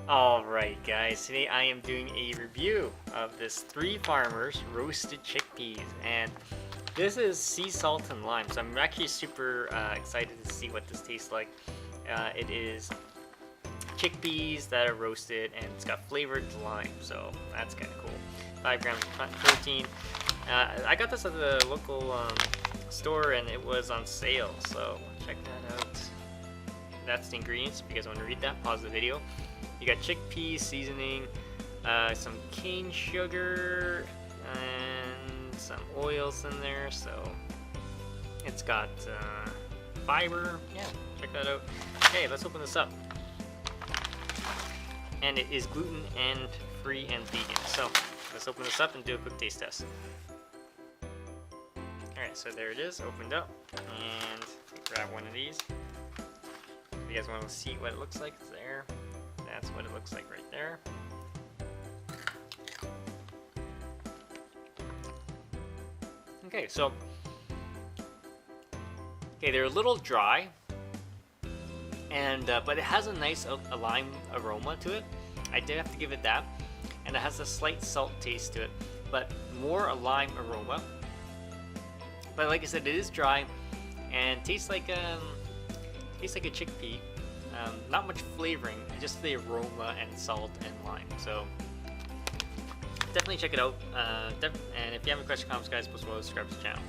Alright guys, today I am doing a review of this Three Farmers roasted chickpeas, and this is sea salt and lime, so I'm actually super excited to see what this tastes like. It is chickpeas that are roasted and it's got flavored lime, so that's kind of cool. 5 grams of protein. I got this at the local store and it was on sale, so check that out. That's the ingredients. If you guys want to read that, pause the video. You got chickpea seasoning, some cane sugar, and some oils in there. So it's got fiber. Yeah, check that out. Okay, let's open this up. And it is gluten and free and vegan. So let's open this up and do a quick taste test. Alright, so there it is, opened up. And grab one of these. If you guys want to see what it looks like, it's there. That's what it looks like right there. Okay, so they're a little dry, and but it has a nice a lime aroma to it. I did have to give it that, and it has a slight salt taste to it, but more a lime aroma. But like I said, it is dry and tastes like a chickpea. Not much flavoring, just the aroma and salt and lime. So definitely check it out. And if you have any questions, comments, guys, please subscribe to the channel.